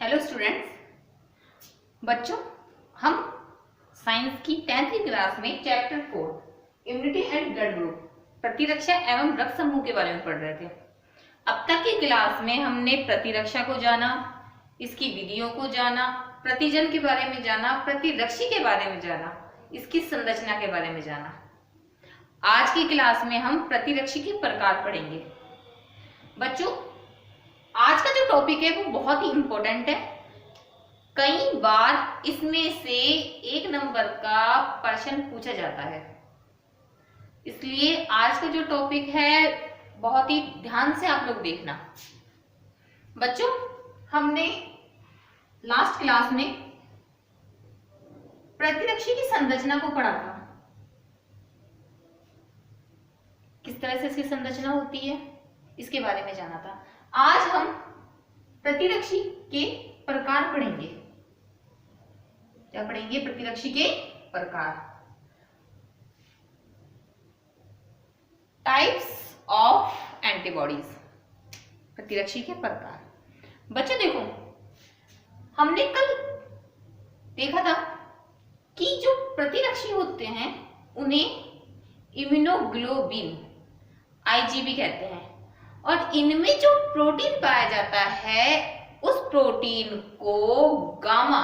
Hello students, बच्चों हम science की 10वीं क्लास में chapter 4 immunity and blood group प्रतिरक्षा एवं रक्त समूह के बारे में पढ़ रहे थे। अब तक की क्लास में हमने प्रतिरक्षा को जाना, इसकी विधियों को जाना, प्रतिजन के बारे में जाना, प्रतिरक्षी के बारे में जाना, इसकी संरचना के बारे में जाना। आज की क्लास में हम प्रतिरक्षी के प्रकार पढ़ेंगे। बच्चों, आज का जो टॉपिक है वो बहुत ही इंपॉर्टेंट है। कई बार इसमें से एक नंबर का प्रश्न पूछा जाता है, इसलिए आज का जो टॉपिक है बहुत ही ध्यान से आप लोग देखना। बच्चों, हमने लास्ट क्लास में प्रतिरक्षी की संरचना को पढ़ा था। किस तरह से इसकी संरचना होती है इसके बारे में जाना था। आज हम प्रतिरक्षी के प्रकार पढ़ेंगे। क्या पढ़ेंगे? प्रतिरक्षी के प्रकार, टाइप्स ऑफ एंटीबॉडीज। प्रतिरक्षी के प्रकार। बच्चों देखो, हमने कल देखा था कि जो प्रतिरक्षी होते हैं उन्हें इम्यूनोग्लोबिन आईजीबी कहते हैं, और इनमें जो प्रोटीन पाया जाता है उस प्रोटीन को गामा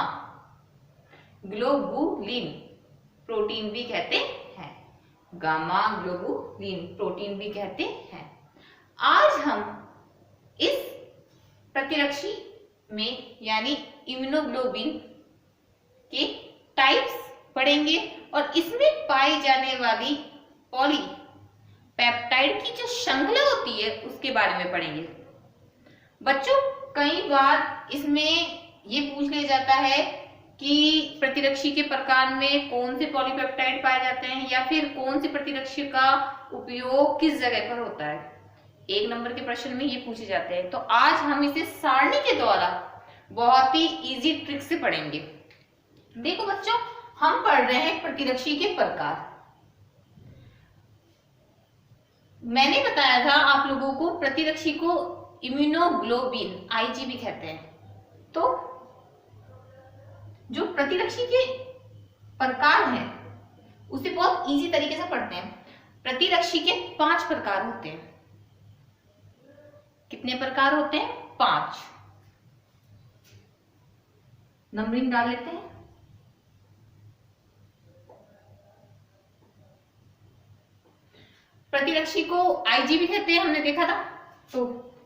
ग्लोबुलिन प्रोटीन भी कहते हैं। गामा ग्लोबुलिन प्रोटीन भी कहते हैं। आज हम इस प्रतिरक्षी में यानी इम्यूनोग्लोबिन के टाइप्स पढ़ेंगे और इसमें पाई जाने वाली पॉली पेप्टाइड की जो श्रृंखला होती है उसके बारे में पढ़ेंगे। बच्चों, कई बार इसमें ये पूछ लिया जाता है कि प्रतिरक्षी के प्रकार में कौन से पॉलीपेप्टाइड पाए जाते हैं या फिर कौन से प्रतिरक्षी का उपयोग किस जगह पर होता है। एक नंबर के प्रश्न में ये पूछे जाते हैं। तो आज हम इसे सारणी के द्वारा बहुत ही इजी ट्रिक से पढ़ेंगे। देखो बच्चों, हम पढ़ रहे हैं प्रतिरक्षी के प्रकार। मैंने बताया था आप लोगों को प्रतिरक्षी को इम्यूनोग्लोबिन आईजीबी कहते हैं। तो जो प्रतिरक्षी के प्रकार हैं उसे बहुत इजी तरीके से पढ़ते हैं। प्रतिरक्षी के 5 प्रकार होते हैं। कितने प्रकार होते हैं? 5। नंबरिंग डाल लेते हैं। प्रतिरक्षी को आईजीबी कहते हैं, हमने देखा था। तो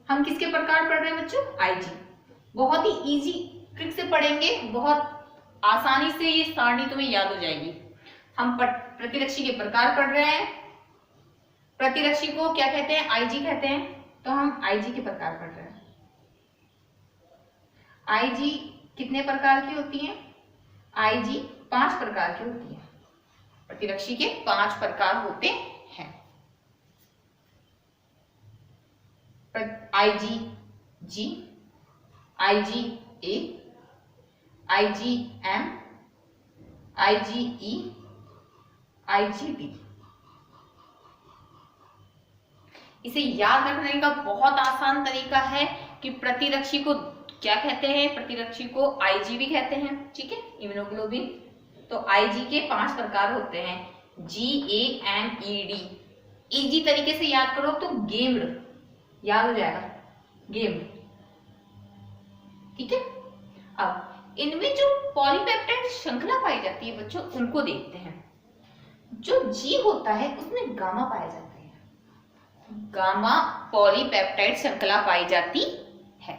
हम किसके प्रकार पढ़ रहे हैं बच्चों? आईजी। बहुत ही इजी ट्रिक से पढ़ेंगे, बहुत आसानी से ये सारणी तुम्हें याद हो जाएगी। हम प्रतिरक्षी के प्रकार पढ़ रहे हैं। प्रतिरक्षी को क्या कहते हैं? आईजी कहते हैं। तो हम आईजी के प्रकार पढ़ रहे हैं। आईजी कितने प्रकार की होती है? आईजी 5 प्रकार की होती है। प्रतिरक्षी के 5 प्रकार होते हैं। IgG, IgA, IgM, IgE, IgD। इसे याद रखने का बहुत आसान तरीका है कि प्रतिरक्षी को क्या कहते हैं। प्रतिरक्षी को IG भी कहते हैं, ठीक है, इम्यूनोग्लोबिन। तो IG के 5 प्रकार होते हैं, GAMED। इजी तरीके से याद करो तो गेम्ड याद हो जाएगा, गेम, ठीक है। अब इनमें जो पॉलीपेप्टाइड श्रृंखला पाई जाती है बच्चों, उनको देखते हैं। जो जी होता है उसमें गामा पाए जाते हैं। गामा पॉलीपेप्टाइड श्रृंखला पाई जाती है।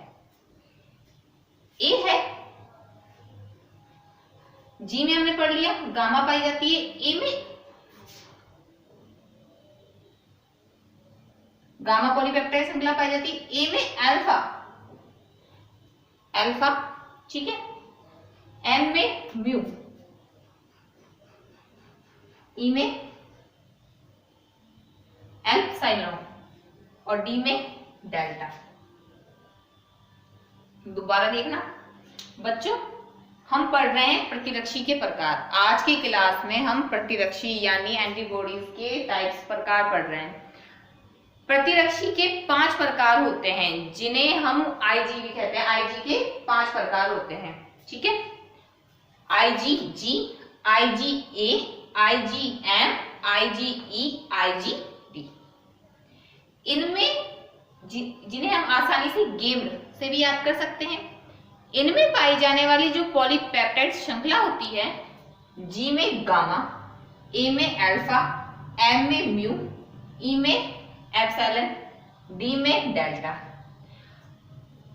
ए है, जी में हमने पढ़ लिया गामा पाई जाती है। ए में गामा पॉलीपेप्टाइड श्रृंखला पाई जाती है। ए में अल्फा, अल्फा, ठीक है। एन में म्यू, ई में एप्सिलॉन और डी में डेल्टा। दोबारा देखना बच्चों, हम पढ़ रहे हैं प्रतिरक्षी के प्रकार। आज की क्लास में हम प्रतिरक्षी यानी एंटीबॉडीज के टाइप्स प्रकार पढ़ रहे हैं। प्रतिरक्षी के 5 प्रकार होते हैं जिन्हें हम आईजीवी कहते हैं। आईजी के 5 प्रकार होते हैं, ठीक है। IgG, IgA, IgM, IgE, IgD. इनमें जिन्हें हम आसानी से गेम से भी याद कर सकते हैं। इनमें पाई जाने वाली जो पॉलीपेप्टाइड श्रृंखला होती है, जी में गामा, ए में अल्फा, एम में म्यू, ई में एप्सिलॉन, डी में डेल्टा।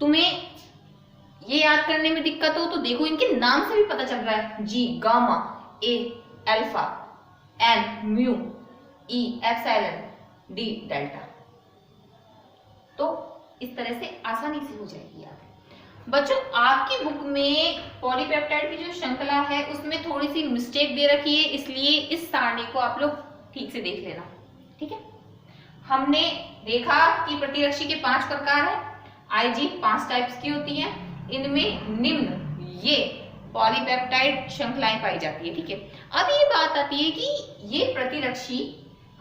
तुम्हें ये याद करने में दिक्कत हो तो देखो इनके नाम से भी पता चल रहा है, जी गामा, ए अल्फा, एम म्यू, ई एप्सिलॉन, डी डेल्टा। तो इस तरह से आसानी से हो जाएगी याद। बच्चों आपकी बुक में पॉलीपेप्टाइड की जो श्रृंखला है उसमें थोड़ी सी मिस्टेक दे रखी है, इसलिए इस सारणी को आप लोग ठीक से देख लेना, ठीक है। हमने देखा कि प्रतिरक्षी के 5 प्रकार है। आईजी 5 टाइप्स की होती है। इनमें निम्न ये पॉलीपेप्टाइड श्रृंखलाएं पाई जाती है, ठीक है। अब ये बात आती है कि ये प्रतिरक्षी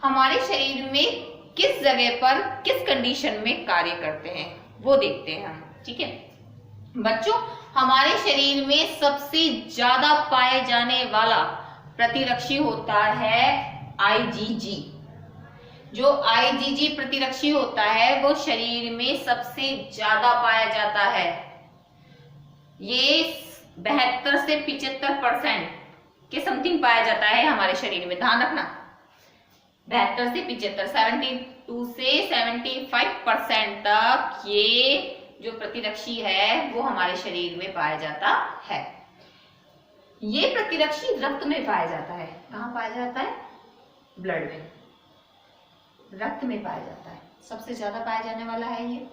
हमारे शरीर में किस जगह पर किस कंडीशन में कार्य करते हैं वो देखते हैं हम, ठीक है। बच्चों हमारे शरीर में सबसे ज्यादा पाए जाने वाला प्रतिरक्षी होता है आईजीजी। जो आईजीजी प्रतिरक्षी होता है वो शरीर में सबसे ज्यादा पाया जाता है। ये 72 से 75% के समथिंग पाया जाता है हमारे शरीर में, ध्यान रखना। 72 से 75, 72 से 75% तक ये जो प्रतिरक्षी है वो हमारे शरीर में पाया जाता है। ये प्रतिरक्षी रक्त में पाया जाता है। कहाँ पाया जाता है? ब्लड में, रक्त में पाया जाता है। सबसे ज्यादा पाया जाने वाला है ये,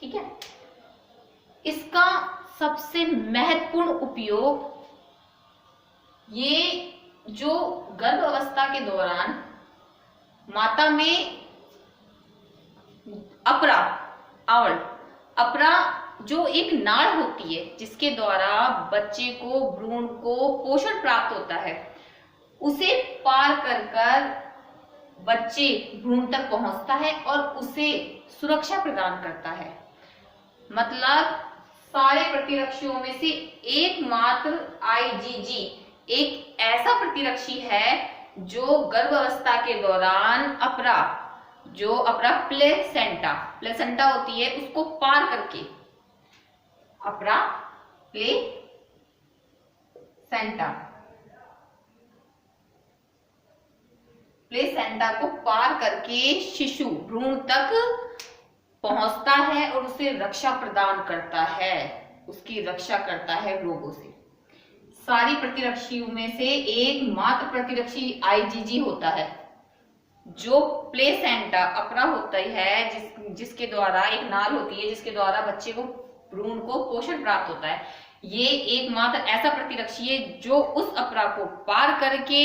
ठीक है। इसका सबसे महत्वपूर्ण उपयोग ये जो गर्भ अवस्था के दौरान माता में अपरा जो एक नाड़ होती है जिसके द्वारा बच्चे को, भ्रूण को पोषण प्राप्त होता है, उसे पार कर कर बच्चे भ्रूण तक पहुंचता है और उसे सुरक्षा प्रदान करता है। मतलब सारे प्रतिरक्षियों में से एकमात्र आईजीजी एक ऐसा प्रतिरक्षी है जो गर्भावस्था के दौरान अपरा प्लेसेंटा होती है उसको पार करके, अपरा प्लेसेंटा को पार करके शिशु भ्रूण तक पहुंचता है और उसे रक्षा प्रदान करता है, उसकी रक्षा करता है रोगों से। सारी प्रतिरक्षियों में से एकमात्र प्रतिरक्षी आईजीजी होता है जो प्लेसेंटा अपरा होता है, जिसके द्वारा एक नाल होती है जिसके द्वारा बच्चे को, भ्रूण को पोषण प्राप्त होता है। ये एकमात्र ऐसा प्रतिरक्षी है जो उस अपरा को पार करके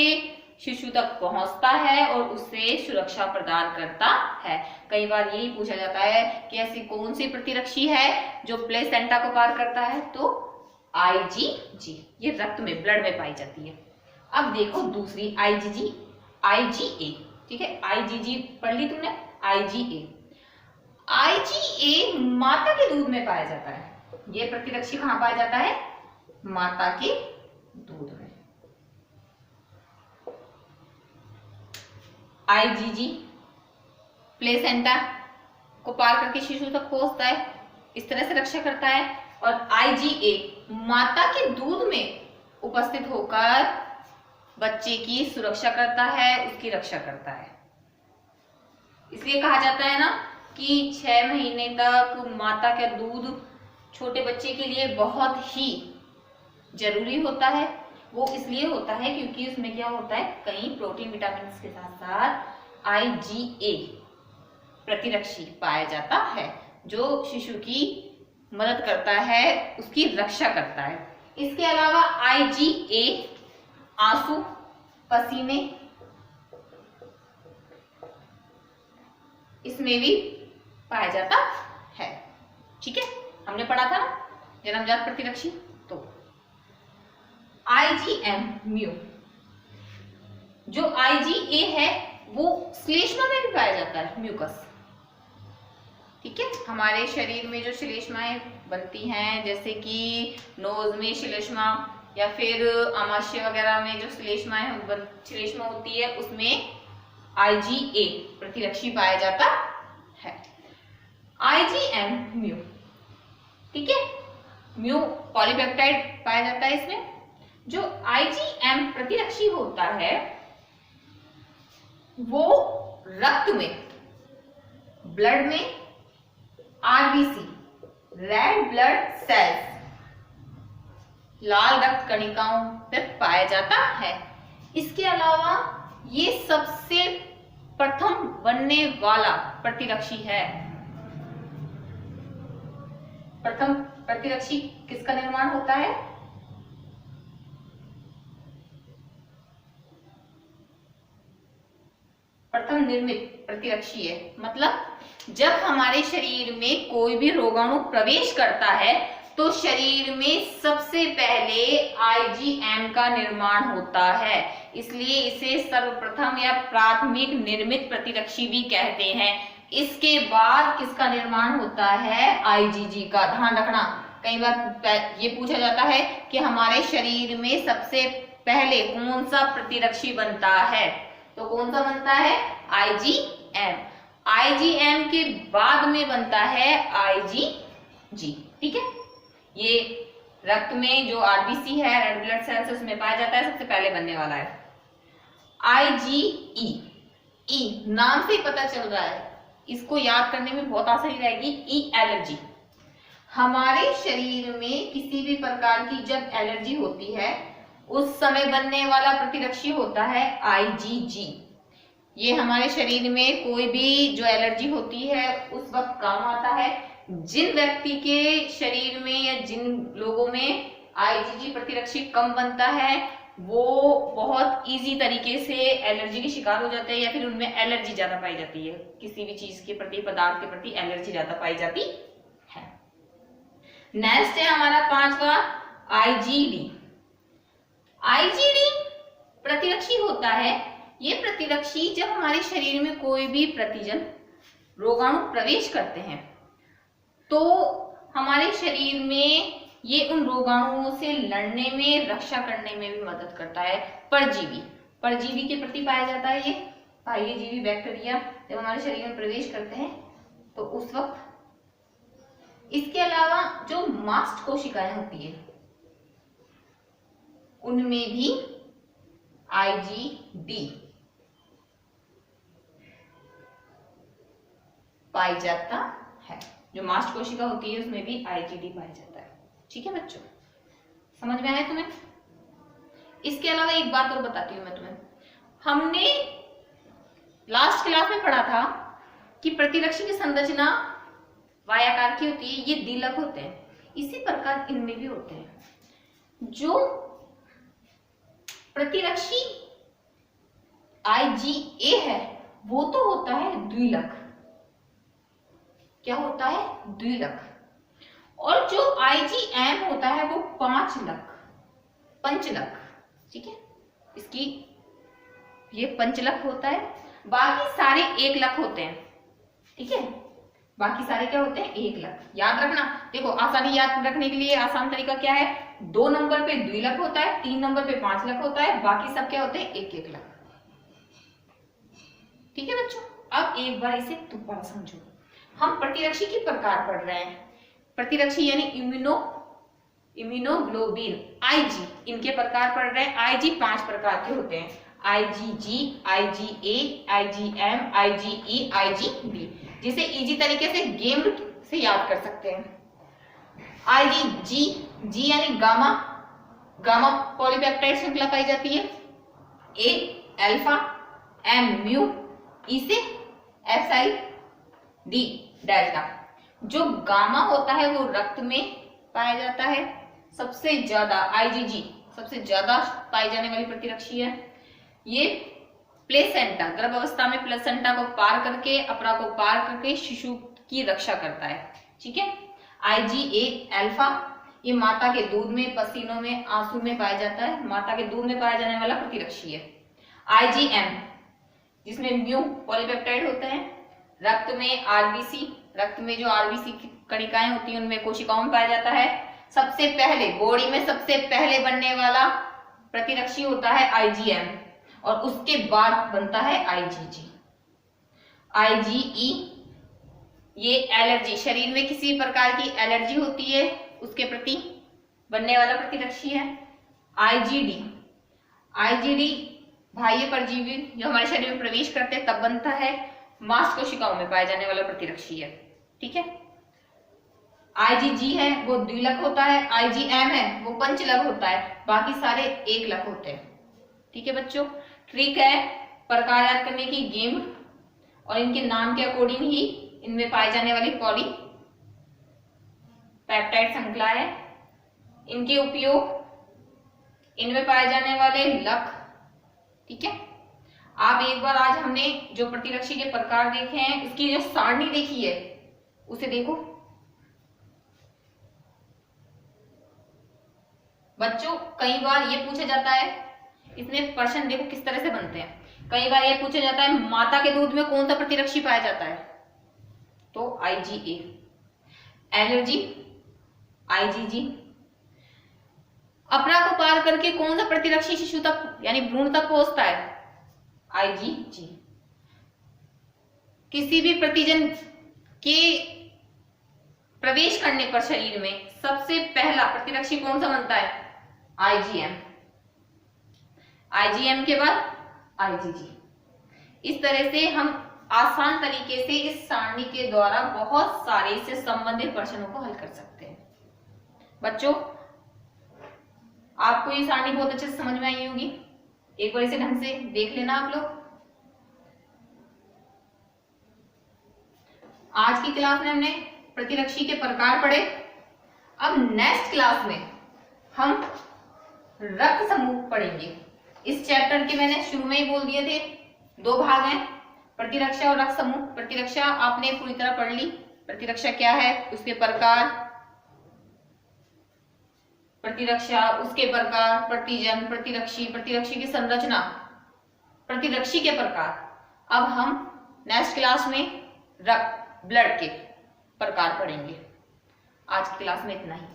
शिशु तक पहुंचता है और उसे सुरक्षा प्रदान करता है। कई बार यही पूछा जाता है कि ऐसी कौन सी प्रतिरक्षी है जो प्लेसेंटा को पार करता है, तो आईजीजी, ये रक्त में, ब्लड में पाई जाती है। अब देखो दूसरी आईजीजी, आईजीए, ठीक है। आईजीजी पढ़ ली तुमने, आईजीए माता के दूध में पाया जाता है। ये प्रतिरक्षी कहां पाया जाता है? माता के दूध में। आईजीजी प्लेसेंटा को पार करके शिशु तक पहुंचता है, इस तरह से रक्षा करता है। और आईजीए माता के दूध में उपस्थित होकर बच्चे की सुरक्षा करता है, उसकी रक्षा करता है। इसलिए कहा जाता है ना कि 6 महीने तक माता का दूध छोटे बच्चे के लिए बहुत ही जरूरी होता है। वो इसलिए होता है क्योंकि उसमें क्या होता है, कई प्रोटीन विटामिन के साथ साथ आईजीए प्रतिरक्षी पाया जाता है जो शिशु की मदद करता है, उसकी रक्षा करता है। इसके अलावा आईजीए आंसू, पसीने, इसमें भी पाया जाता है, ठीक है। हमने पढ़ा था ना जन्मजात प्रतिरक्षी। तो आईजीएम म्यू, जो आईजीए है वो श्लेष्मा में भी पाया जाता है, म्यूकस, ठीक है, हमारे शरीर में जो श्लेष्माएं बनती हैं, जैसे कि नोज में श्लेष्मा या फिर आमाशय वगैरह में जो श्लेष्मा होती है, उसमें IgA प्रतिरक्षी पाया जाता है। IgM म्यू, ठीक है, म्यू पॉलीपेप्टाइड पाया जाता है इसमें। जो IgM प्रतिरक्षी होता है वो रक्त में, ब्लड में RBC रेड ब्लड सेल्स, लाल रक्त कणिकाओं पर पाया जाता है। इसके अलावा ये सबसे प्रथम बनने वाला प्रतिरक्षी है। प्रथम प्रतिरक्षी किसका निर्माण होता है? प्रथम निर्मित प्रतिरक्षी है। मतलब जब हमारे शरीर में कोई भी रोगाणु प्रवेश करता है तो शरीर में सबसे पहले IgM का निर्माण होता है, इसलिए इसे सर्वप्रथम या प्राथमिक निर्मित प्रतिरक्षी भी कहते हैं। इसके बाद किसका निर्माण होता है? IgG का। ध्यान रखना, कई बार ये पूछा जाता है कि हमारे शरीर में सबसे पहले कौन सा प्रतिरक्षी बनता है, तो कौन सा बनता है? IgM। IgM के बाद में बनता है IgG। ठीक है, ये रक्त में जो RBC है, रेड ब्लड सेल्स, उसमें पाया जाता है, सबसे पहले बनने वाला है। IgE, ई नाम से ही पता चल रहा है, इसको याद करने में बहुत आसानी रहेगी। ई एलर्जी, हमारे शरीर में किसी भी प्रकार की जब एलर्जी होती है उस समय बनने वाला प्रतिरक्षी होता है IgG। ये हमारे शरीर में कोई भी जो एलर्जी होती है उस वक्त काम आता है। जिन व्यक्ति के शरीर में या जिन लोगों में IgG प्रतिरक्षी कम बनता है वो बहुत इजी तरीके से एलर्जी के शिकार हो जाते हैं, या फिर उनमें एलर्जी ज्यादा पाई जाती है, किसी भी चीज के प्रति, पदार्थ के प्रति एलर्जी ज्यादा पाई जाती है। नेक्स्ट है हमारा पांचवा IgD। IgD प्रतिरक्षी होता है। ये प्रतिरक्षी जब हमारे शरीर में कोई भी प्रतिजन रोगाणु प्रवेश करते हैं तो हमारे शरीर में ये उन रोगाणुओं से लड़ने में, रक्षा करने में भी मदद करता है। परजीवी, परजीवी के प्रति पाया जाता है। ये बाह्यजीवी बैक्टीरिया जब हमारे शरीर में प्रवेश करते हैं तो उस वक्त। इसके अलावा जो मास्ट कोशिकाएं होती है उनमें भी IgD पाई जाता है। जो मास्ट कोशिका होती है उसमें भी IgD पाया जाता है। ठीक है बच्चों, समझ में आया तुम्हें? इसके अलावा एक बात और बताती हूं मैं तुम्हें। हमने लास्ट क्लास में पढ़ा था कि प्रतिरक्षी की संरचना वायाकार की होती है, ये द्विलक होते हैं। इसी प्रकार इनमें भी होते हैं। जो प्रतिरक्षी IgA है वो तो होता है द्विलक। क्या होता है? द्विलक। और जो IgM होता है वो पंचलक। ठीक है, इसकी ये पंचलक होता है। बाकी सारे एक लक होते हैं। ठीक है, बाकी सारे क्या होते हैं? एक लक। याद रखना, देखो आसानी याद रखने के लिए आसान तरीका क्या है? 2 नंबर पे द्विलक होता है, 3 नंबर पे 5 लक होता है, बाकी सब क्या होते हैं? एक एक लक। ठीक है बच्चों, अब एक बार इसे दोबारा समझो। हम प्रतिरक्षी के प्रकार पढ़ रहे हैं। प्रतिरक्षी यानी इम्यूनोग्लोबिन IG, इनके प्रकार पढ़ रहे हैं। IG 5 प्रकार के होते हैं। IgG, IgA, IgM, IgE, IgD, जिसे इजी तरीके से गेम से याद कर सकते हैं। IgG, G यानी गामा पॉलीपेप्टाइड श्रृंखला पाई जाती है। A alpha, M mu, E से SI, D डेल्टा। जो गामा होता है वो रक्त में पाया जाता है। सबसे ज्यादा IgG सबसे ज्यादा पाई जाने वाली प्रतिरक्षी है। ये प्लेसेंटा, गर्भ अवस्था में प्लेसेंटा को पार करके, अपरा को पार करके शिशु की रक्षा करता है। ठीक है, IgA अल्फा, ये माता के दूध में, पसीनों में, आंसू में पाया जाता है। माता के दूध में पाया जाने वाला प्रतिरक्षी है। IgM जिसमें म्यू पॉलीपेप्टाइड होता है। रक्त में RBC रक्त में जो आरबीसी की कणिकाएं होती हैं उनमें कोशिकाओं में पाया जाता है। सबसे पहले बॉडी में सबसे पहले बनने वाला प्रतिरक्षी होता है आईजीएम और उसके बाद बनता है आईजीजी। आईजीई ये एलर्जी, शरीर में किसी प्रकार की एलर्जी होती है उसके प्रति बनने वाला प्रतिरक्षी है। आईजीडी, आईजीडी बाह्य परजीवी जो हमारे शरीर में प्रवेश करते हैं तब बनता है, मांस कोशिकाओं में पाए जाने वाला प्रतिरक्षी है। ठीक है। आईजीजी है वो द्विलक होता है, आईजीएम है वो पंचलक होता है, बाकी सारे एक लक होते हैं। ठीक है बच्चों, ट्रिक है प्रकार याद करने की, गेम, और इनके नाम के अकॉर्डिंग ही इनमें पाई जाने वाली पॉली पेप्टाइड श्रृंखला है। इनके उपयोग, इनमें पाए जाने वाले लक। ठीक है। आप एक बार आज हमने जो प्रतिरक्षी के प्रकार देखे हैं उसकी जो सारणी देखी है उसे देखो बच्चों। कई बार ये पूछा जाता है, इसमें प्रश्न देखो किस तरह से बनते हैं। कई बार ये पूछा जाता है माता के दूध में कौन सा प्रतिरक्षी पाया जाता है, तो आईजीए। Allergy IgG. अपरा को पार करके कौन सा प्रतिरक्षी शिशु तक यानी भ्रूण तक पहुंचता है, आईजीजी। किसी भी प्रतिजन के प्रवेश करने पर शरीर में सबसे पहला प्रतिरक्षी कौन सा बनता है, आईजीएम। आईजीएम के बाद आईजीजी। इस तरह से हम आसान तरीके से इस सारणी के द्वारा बहुत सारे इससे संबंधित प्रश्नों को हल कर सकते हैं। बच्चों आपको ये सारणी बहुत अच्छे से समझ में आई होगी, एक बार इसे ढंग से देख लेना आप लोग। आज की क्लास में हमने प्रतिरक्षी के प्रकार पढ़े। अब नेक्स्ट क्लास में हम रक्त समूह पढ़ेंगे। इस चैप्टर के मैंने शुरू में ही बोल दिए थे, 2 भाग हैं, प्रतिरक्षा और रक्त समूह। प्रतिरक्षा आपने पूरी तरह पढ़ ली, प्रतिरक्षा क्या है, उसके प्रकार, प्रतिरक्षा उसके प्रकार, प्रतिजन, प्रतिरक्षी, प्रतिरक्षी की संरचना, प्रतिरक्षी के प्रकार। अब हम नेक्स्ट क्लास में रक्त, ब्लड के प्रकार पढ़ेंगे। आज की क्लास में इतना ही।